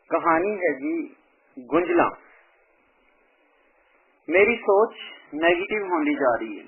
कहानी है जी गुंजला। मेरी सोच नेगेटिव होती जा रही है।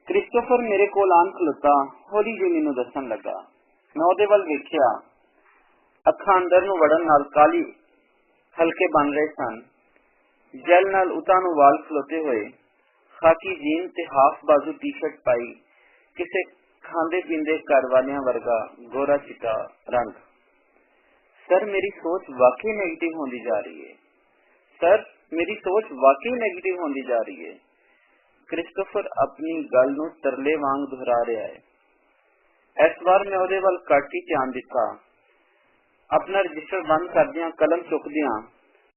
क्रिस्टोफर मेरे कोल आन खलोता हौली जी मैनू दसन लगा। मैं ओदे वल वेख्या। अखां अंदर नूं वड़न नाल काली हल्के बन रहे सन। जैल नाल उतां नूं वाल खलोते हुए खाकी जीन ते हाफ बाजू टी शर्ट पाई किसे खांदे पींदे घर वालियां वर्गा गोरा चिट्टा रंग। सर मेरी सोच वाकई नेगेटिव होती जा रही है। सर मेरी सोच वाकई नेगेटिव होती जा रही है। क्रिस्टोफर अपनी गल नूं तरले वांग दोहरा रहा है। इस बार मैं ओदे वल घट ही ध्यान दिता। अपना रजिस्टर बंद करदियां कलम चुकदियां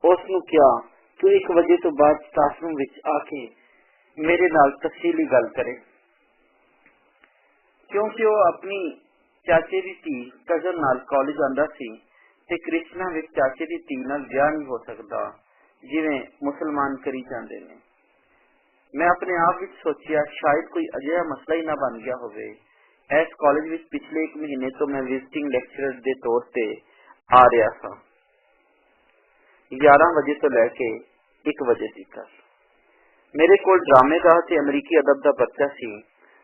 उस नूं कहा कि 1 बजे तो बाद स्टाफ रूम विच आके मेरे नाल तफसीली गल करे, क्योंकि वो अपनी चाचे दी धी कजन नाल कॉलेज आंदा सी ते क्रिश्चना विच चाचे दी धी नाल विआह नहीं हो सकता जिवें मुसलमान करी जांदे ने। मैं अपने आप विच सोचिया शायद कोई अजिहा मसला ही ना बन गया होवे। इस कॉलेज विच पिछले 1 महीने तो मैं विजिटिंग लेक्चरर दे तौर ते आ रहा था। 11 बजे तो लैके 1 बजे तक मेरे कोल ड्रामे का ते अमरीकी अदब दा पर्चा सी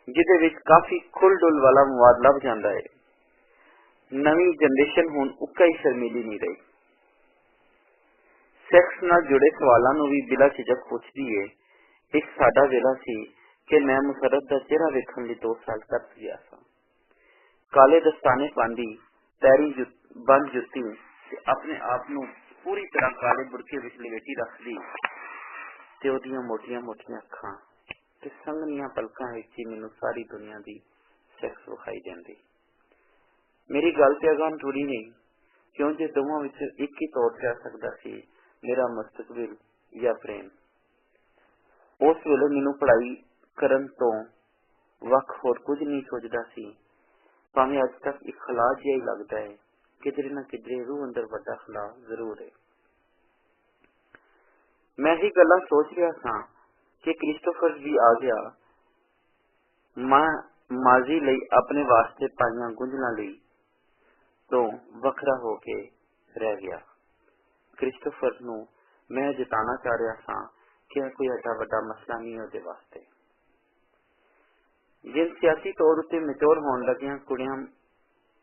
जिदे विच काफी खुल डुल वाला मवाद लभ जांदा है। नवी जनरेशन हुण उक्का ही शर्मीली नहीं रही। सैक्स नाल जुड़े सवालों नूं भी बिला झिझक पुछदी है। एक साडा वेला सी कि मैं मुसरत दा चेहरा वेखण लई 2 साल तक गया था। काले दस्ताने पांदी पैरी बंद जुत्ती ते अपने आप नूं पूरी तरह काले बुरके विच लपेटी रखदी ते ओदियां मोटियां मोटियां अखां ते संघनियां पलकां विच ही मैनूं सारी दुनिया दी सैक्स विखाई देंदी। मेरी गल ते अगां टुरी नहीं, क्यों जे दोवां विच एक ही तौर जा सकदा सी मेरा मुस्तकबिल या प्रेम। उस वेले मैनूं पढ़ाई करन तो वख होर कुछ नहीं सोचदा सी, भावें अज तक एक खला जिहा ही लगदा है। किधरे ना किधरे रूह अंदर वड्डा खला जरूर है। मैं ही गल्लां सोच रहा था कि क्रिस्टोफर भी आ गया। मैं माजी लई अपने वास्ते पाइयां गुंजलां लई तो वखरा होके रह गया। क्रिस्टोफर नूं मैं जिताना चाह रहा था कि कोई एडा वड्डा मसला नहीं ओदे वास्ते। जिन सियासी तौर उत्ते मैच्योर होण लगियां कुड़ियां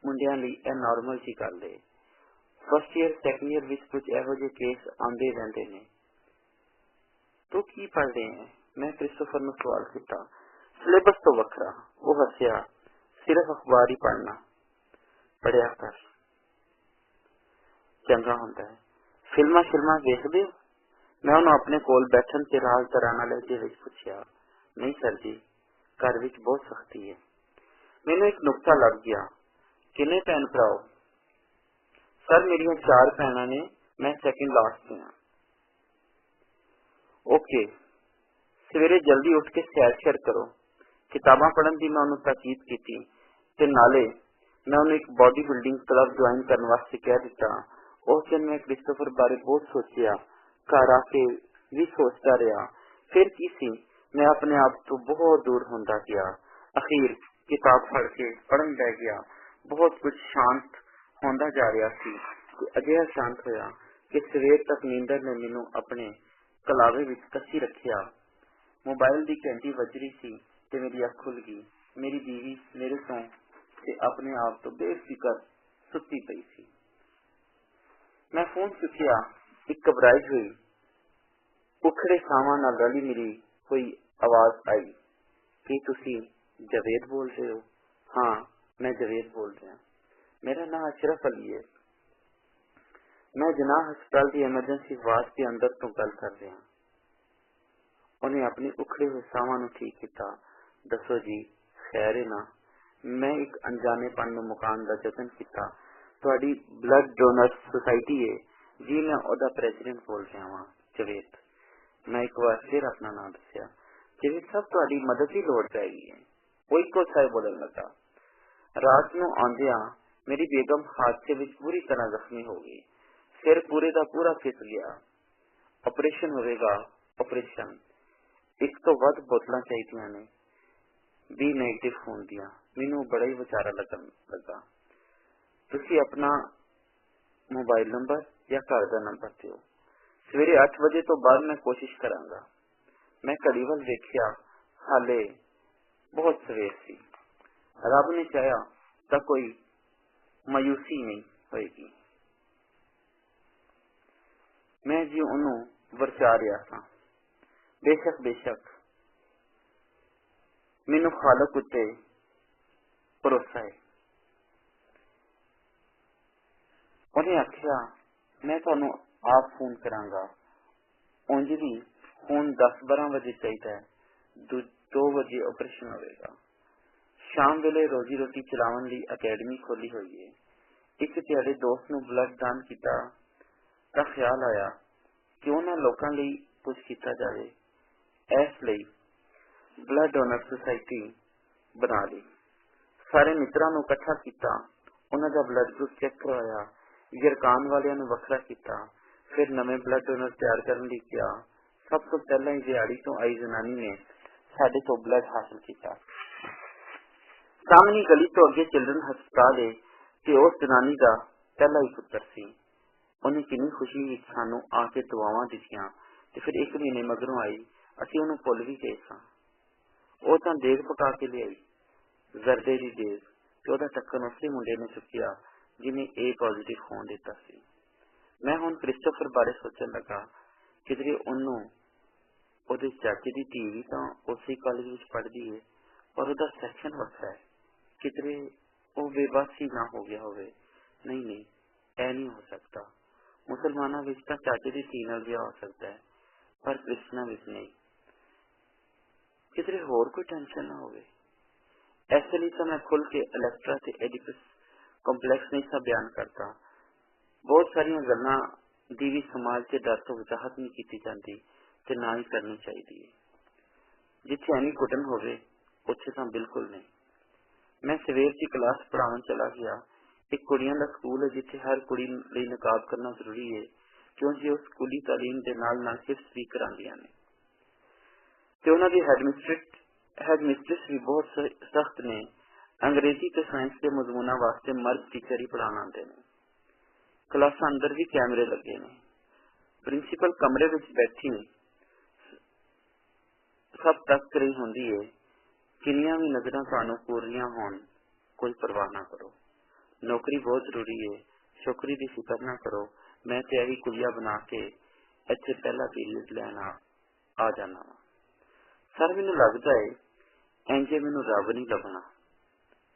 मुंडियां लई यह नॉर्मल जी गल है। First year second year which कुछ इहो जिहे केस आंदे रहिंदे ने। तू की पढ़ रहे हैं? मैं क्रिस्टोफर नूं सवाल किया। सिलेबस तो वखरा। वो हसिया। सिर्फ अखबार ही पढ़ना। पढ़िया कर, चंगा हुंदा है। फिल्मां शिल्मां वेखदे हो? मैं उन्होंने अपने कोल बैठन ते राज तराना लहजे विच पुछया। नहीं सर जी, घर विच बहुत सख्ती है। मैनूं एक नुक्ता लग गया। किन्ने भैन भराओ? सर मेरियां 4 भैनां ने, मैं सैकेंड लास्ट ते हां। ओके, सवेरे जल्दी उठ के सैर शैर करो। किताबां पढ़न दी मैं उन्होंने ताकीद की ते नाले मैं उन्हें एक बॉडी बिल्डिंग क्लब ज्वाइन करने वास्ते कह दिता। उस दिन मैं क्रिस्टोफर बारे बहुत सोचिया, घर आके भी सोचता रहा। फिर की सी, मैं अपने आप तो बहुत दूर होंदा गया। अखीर किताब फड़ के पढ़न बैठ गया। बहुत कुछ शांत होंदा जा रहा सी कि अजिहा शांत होया कि सवेर तक नींदर ने मैनू अपने कलावे विच कसी रखिया। मोबाइल दी घंटी वज रही सी ते मेरी अख खुल गई। मेरी बीवी मेरे तो ते अपने आप तो बेफिक्र सुती पई सी। मैं फोन चुकिया। एक घबराई हुई उखड़े सावां नाल रली मिली कोई आवाज आई कि तुसी जवेद बोल रहे हो? हाँ, मैं जवेद बोल रहा। मेरा नाम अशरफ अली है। मैं जनाह हस्पताल की एमरजेंसी वार्ड के अंदर तो गल कर रहा। उन्हें अपनी उखड़े हुए सावां नूं ठीक किया। दसो जी, खैर है ना? मैं एक अनजानेपन नूं मुकान दा यतन किया। तुहाडी ब्लड डोनर्स सोसाइटी है जी, मैं ओदा प्रेसिडेंट बोल रहा हां, जवेद। मैं एक बार फिर अपना नाम दस्या। जवेद साहब, तुहाडी मदद की लोड़ पैगी है। वो इको साहब बोलन लगा। रात नूं आंदियां मेरी बेगम हादसे विच बुरी तरह जख्मी हो गई। सिर पूरे दा पूरा फिस गया। ऑपरेशन होवेगा। ऑपरेशन। एक तो वध बोतलां चाहिए ने, भी नेगेटिव खून दिया। मैनू बड़ा ही विचारा लगन लगा। तुसी अपना मोबाइल नंबर या घर का नंबर दिओ। सवेरे 8 वजे तो बाद मैं कोशिश करांगा। मैं घड़ी वल वेखिया, हाले बहुत सवेर सी। रब ने चाहा तो कोई मायूसी नहीं होएगी। मैं जी उन्हों वरचा रहा था। बेशक बेशक मैनू खालक उत्ते भरोसा है। उन्हें आखिया मैं तुहानू आप फोन करांगा। उंज भी हुण 10-12 बजे चाहिए, 2 बजे ऑपरेशन होगा। शाम वेले रोजी रोटी चलावन लई अकैडमी खोली हुई है। एक त्यारे दोस्त नू ब्लड दान किया तो ख्याल आया क्यों ना लोकां लई कुछ किया जाए। इस लई ब्लड डोनर सोसाइटी बना ली। सारे मित्रां नू इकट्ठा किया, उन्हां दा ब्लड ग्रुप चेक करवाया, यरकान वालियां नू वखरा किया, फिर नवे ब्लड डोनर तैयार करने लई किया। सब तो पहला ही दिहाड़ी तो आई जनानी ने साडे तो ब्लड हासिल किया। सामनी गली तो अगे चिल्ड्रन हस्पताल है ते उस जनानी का पहला ही पुत्र सी। उन्हें किन्नी खुशी विच सानू आके दुआवां दित्तियां ते फिर 1 महीने मगरों आई। असीं उहनूं भुल भी गए सां। ਉਹ ਤਾਂ ਦੇਗ ਪਕਾ ਕੇ ਲਿਆਈ, ਜ਼ਰਦੇ ਦੀ ਦੇਗ, ਤੇ ਉਹਦਾ ਢੱਕਣ ਉਸੇ ਮੁੰਡੇ ਨੇ ਚੁੱਕਿਆ ਜਿਹਨੇ A ਪੋਜ਼ਿਟਿਵ ਖੂਨ ਦਿੱਤਾ ਸੀ। ਮੈਂ ਹੁਣ ਕ੍ਰਿਸਟੋਫਰ ਬਾਰੇ ਸੋਚਣ ਲੱਗਾ। ਕਿਧਰੇ ਉਹਨੂੰ ਉਹਦੇ ਚਾਚੇ ਦੀ ਧੀ ਵੀ ਤਾਂ ਉਸੇ ਕਾਲਜ ਵਿੱਚ ਪੜ੍ਹਦੀ ਹੈ, ਪਰ ਉਹਦਾ ਸੈਕਸ਼ਨ ਵੱਖਰਾ ਹੈ। ਕਿਧਰੇ ਉਹ ਬੇਬਸ ਹੀ ਨਾ ਹੋ ਗਿਆ ਹੋਵੇ। ਨਹੀਂ ਨਹੀਂ, ਇਹ ਨਹੀਂ ਹੋ ਸਕਦਾ। ਮੁਸਲਮਾਨਾਂ ਵਿੱਚ ਤਾਂ ਚਾਚੇ ਦੀ ਧੀ ਨਾਲ ਵਿਆਹ ਹੋ ਸਕਦਾ ਹੈ, ਪਰ ਕ੍ਰਿਸਚਨਾਂ ਵਿੱਚ ਨਹੀਂ। किधरे होर कोई टेंशन ना होवे। ऐसे लिए तो मैं खुल के इलेक्ट्रा ते एडिपस कंपलैक्स नहीं सा बयान करता। बहुत सारिया गल्लां दी भी समाज के डर तो वजाहत नहीं की जाती ते ना ही करनी चाहिए। जिथे एनी घुटन होवे उत्थे तां बिल्कुल नहीं। मैं सवेर की क्लास पढ़ावन चला गया। एक कुड़ियां दा स्कूल है जिथे हर कुड़ी लई नकाब करना जरूरी है, क्योंकि उस स्कूली तालीम दे नाल हिफ्ज भी करांदियां ने। ते उन्हां दी हेडमिस्ट्रेस भी बहुत सख्त ने। अंग्रेजी ते साइंस के मजमूना वास्ते मर्द टीचर ही पढ़ाना आते ने। क्लासां अंदर भी कैमरे लगे ने। प्रिंसीपल कमरे विच बैठी सब तक रही होंदी है। किन्नियां भी नजरां तुहानूं पूरियां होण, कोई परवाह ना करो। नौकरी बहुत जरूरी है, छोकरी दी फिक्र ना करो। मैं ते यही कुलिया बना के इत्थे पहला पीरियड लैण आ जाना वा। सर मैनू लगता है इंजे मैनू रब नहीं लभना।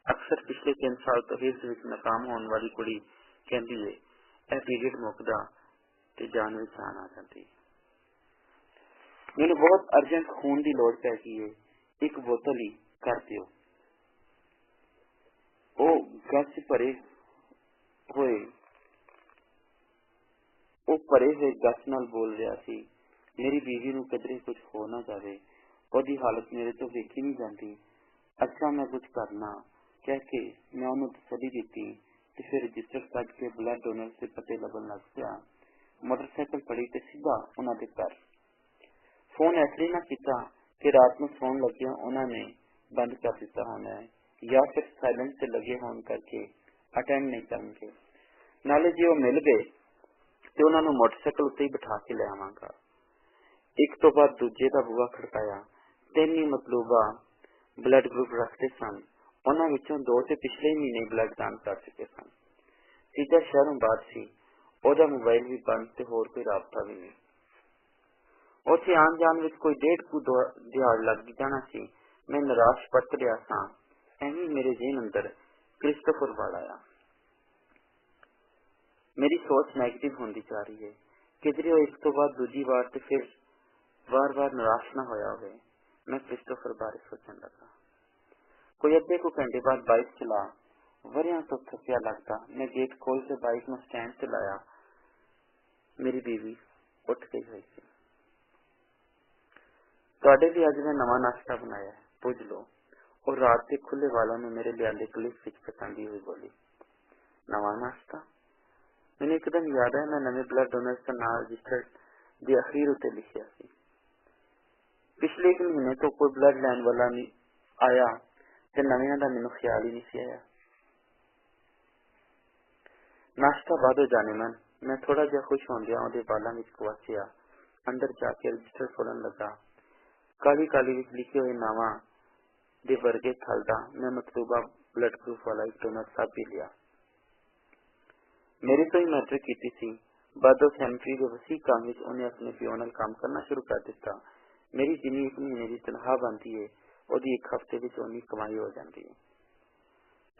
अक्सर पिछले 3 साल तो हिफ्ज विच नाकाम होने वाली कुड़ी कहती है यह पीरियड मुकदा ते जान विच जान आ जाती। मैनू बहुत अर्जेंट खून की लोड़ पै गई है, एक बोतल ही कर दिओ। ओ गच भरे हुए गच नाल बोल रहा सी। मेरी बीवी नू किधरे कुछ हो ना जाए, ਉਹਦੀ हालत मेरे तो वेखी नहीं जाती। अच्छा मैं कुछ करना कह के मैं उन्होंने तसली दी ते फिर रजिस्टर कट के ब्लड डोनर से पते लगन लग गया। मोटरसाइकिल पड़ी ते सीधा उन्होंने घर। फोन इसलिए ना किया कि रात में सोन लगे उन्होंने बंद कर दिता होना है, या फिर साइलेंस से लगे होने करके अटेंड नहीं करेंगे। नाले जो मिल गए तो उन्होंने मोटरसाइकिल उत्ते ही बिठा के ले आवांगा। एक तो बाद दूजे का बूहा खड़काया। 3 ही मतलूबा ब्लड ग्रुप रखते सन, उन्हां विचों 2 ते पिछले महीने ब्लड दान कर चुके सन। तीजा शहरों बाहर सी, ओहदा मोबाइल भी बंद ते होर कोई राबता भी नहीं। उत्थे आन जान विच कोई 1.5 दिहाड़ लग जाना सी। मैं निराश पट रहा सां। एवें मेरे जेहन अंदर क्रिस्टोफर वाल आया। मेरी सोच नैगेटिव होंदी जा रही है। किधरे वो एक तो बाद दूजी बार ते फिर बार बार निराश ना होया होवे। मैं क्रिस्टोफर बारे सोचने लगा। कोई अद्धे को घंटे बाद बाइक चला वरिया तो थकिया लगता। मैं गेट खोल के बाइक में स्टैंड से लाया। मेरी बीवी उठ गई हुई थी। तुहाडे भी अज मैं नवा नाश्ता बनाया है, पुज लो। और रात के खुले वालों ने मेरे लियाले क्लिप विच पसंदी हुई बोली, नवा नाश्ता? मैंने एकदम याद है मैं नवे ब्लड डोनर्स का नाम रजिस्टर्ड दी अखीर उत्ते लिखिया सी। पिछले 1 महीने तो कोई ब्लड लैन वाला नहीं आया ते नवियां दा मैनूं ख्याल ही नहीं सी आया। नाश्ता बादो जाने मन। मैं थोड़ा जिहा खुश होंदिया ਉਹਦੇ ਵਾਲਾਂ ਵਿੱਚ ਕਵਾਸਿਆ। अंदर जाके रजिस्टर खोलन लगा। काली काली विच लिखे हुए नावां दे वर्गे थलदा मैं मतलूबा ब्लड ग्रुप वाला एक डोनर साहब भी लिया। मेरे तो ही मैट्रिक की सी। बादो सैनिटरी के वसी काम विच उन्हें अपने पिओ नाल काम करना शुरू कर दिता। मेरी जिन्नी एक महीने की तनख्वाह बनती है ਉਹਦੀ एक हफ्ते विच उन्नी कमाई हो जाती है।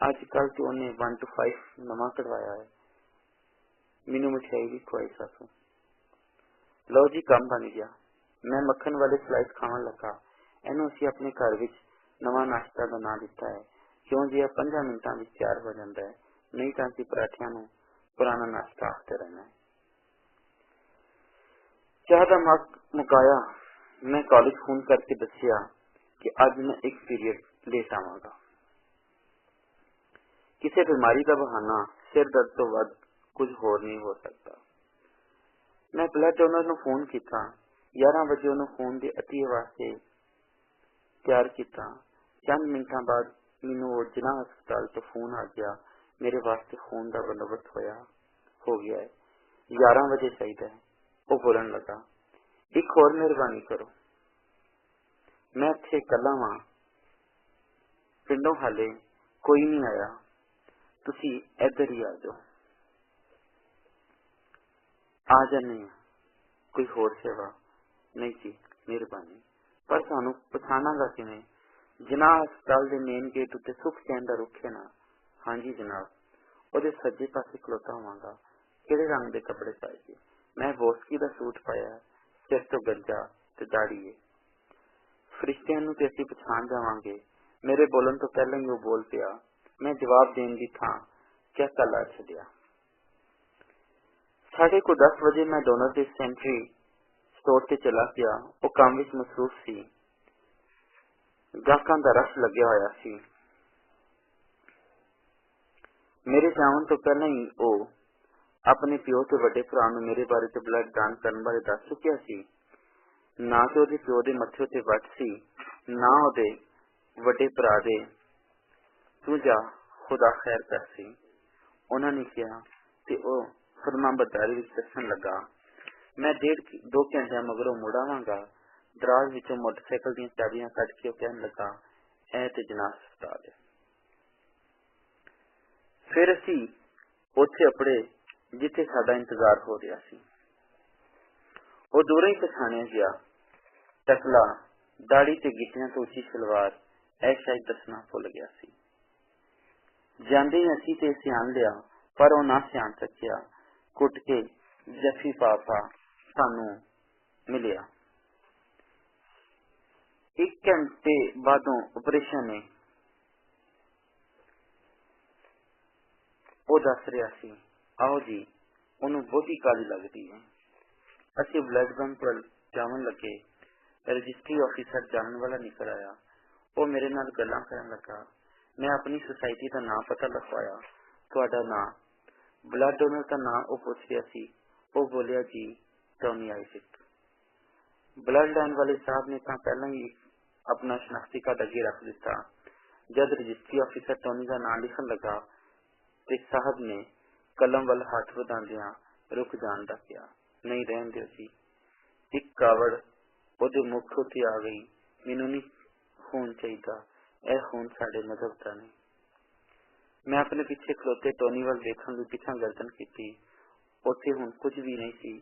अजकल तो उन्हें 1 to 5 नवा कढ़वाया है। मैनू मिठाई भी खुआई सासू। लो जी काम बन गया। मैं मक्खन वाले स्लाइस खावन लगा। इनू असी अपने घर विच नवा नाश्ता का नाम दिता है क्यों जी 15 मिनटा में तैयार हो जाता है, नहीं तो असी पराठिया नू पुराना नाश्ता आखते रहना है। चाह का मग मुकाया। मैं कॉलेज फोन करके दसिया कि अज मैं एक पीरियड लेट आवांगा। किसी बीमारी का बहाना सिर दर्द तो वध कुछ होर नहीं हो सकता। मैं ब्लड डोनर नू फोन किया। 11 बजे उन्होंने फोन के अतीए वास्ते तैयार किया। चंद मिनटा बाद मैनू जिला हस्पताल तो फोन आ गया। मेरे वास्ते फोन का बंदोबस्त हो गया है। 11 बजे चाहिए। वो बोलन लगा, एक और मेहरबानी करो। मैं इत्थे कला वां, पिंडों हाले कोई नहीं आया, तुसी इधर ही आ जाओ। आ जाने कोई होर सेवा नहीं जी, मेहरबानी। पर सानू पछाणागा किवें? जिना हस्पताल के मेन गेट उत्ते सुख चैन दा रुख है ना। हाँ जी जनाब। ਉਹਦੇ सज्जे पासे खलोता होवांगा। किहड़े रंग के कपड़े पाए जी? मैं वोस्की का सूट पाया, सिर तो गंजा ते दाढ़ी है। फरिश्तियां नूं ते असीं पछाण जावांगे। मेरे बोलन तो पहले ही वो बोल पिया। मैं जवाब देण दी थां चैका ला छड्डिया। 10:30 बजे मैं डोनर के सेंट्री स्टोर से चला गया। वो काम विच मसरूफ सी। गाहकां दा रश लग्या होया सी। मेरे जावन तो पहले ही वो अपने पिओ ते वड्डे भरा नूं मेरे बारे ते ब्लड दान करन बारे दस चुकिया सी। ना तो ਉਹਦੇ ਪਿਓ ਦੇ ਮੱਥੇ ਉੱਤੇ ਵੱਟ ਸੀ, ਨਾ ਉਹਦੇ ਵੱਡੇ ਭਰਾ ਦੇ ਤੂੰ ਜਾ ਖੁਦਾ ਖੈਰ ਕਰ ਸੀ। ਉਹਨਾਂ ਨੇ ਕਿਹਾ ਤੇ ਉਹ फरमाबरदारी विच दसन लगा। मैं 1.5-2 घंटे मगरों मुड़ आवांगा। दराज विचों मोटरसाइकिल दी चाबियां कट के कहन लगा, ऐ ते जनाब हस्पताल है। फिर असी उत्थे अपड़े जिथे साडा इंतजार हो रहा सी। वो दूरों ही पछाणिया गया। टकला, दाढ़ी ते गिटियां तो उची सलवार, ऐ शायद दसना भुल गया सी। जांदे ही असी ते सियान लिया, पर वो ना सियान सकिया। कुट के जफी पापा सानू मिलिया। 1 घंटे बादों ऑपरेशन ने वो दस रहा सी, आओ जी उन्होंने बहुती काली लगती है। असी ब्लड बैंक पर जावन लगे। रजिस्ट्री ऑफिसर जानन वाला निकल आया। वो मेरे नाल गल्लां करन लगा। मैं अपनी सोसाइटी का नाम पता लिखवाया। तुहाडा नाम? ब्लड डोनर का नाम वो पूछ रहा सी। वो बोलिया जी टॉनी आइजक। ब्लड लैन वाले साहब ने तो पहला ही अपना शनाख्ती कार्ड अगे रख दिता। जब रजिस्ट्री ऑफिसर टॉनी का नाम लिखन लगा तो साहब ने कलम वाल हाथ वधांदियां रुक जान दा कहा, नहीं रहन दिओ जी। एक कावड़ ओदे मुख उत्ते आ गई। मैनू नहीं खून चाहिदा, यह खून साडे मजहब दा नहीं। मैं अपने पीछे खलोते टोनी वाल देखण लई पिछां गर्दन की। उत्थे हुण कुछ भी नहीं सी।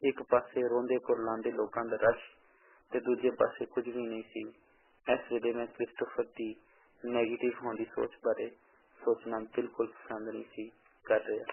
एक पासे रोंदे कुरलांदे लोकां दा रश ते दूजे पासे कुछ भी नहीं सी। इस वेले मैं क्रिस्टोफर दी नेगेटिव होने की सोच बारे सोचना बिल्कुल पसंद नहीं सी कर रहा।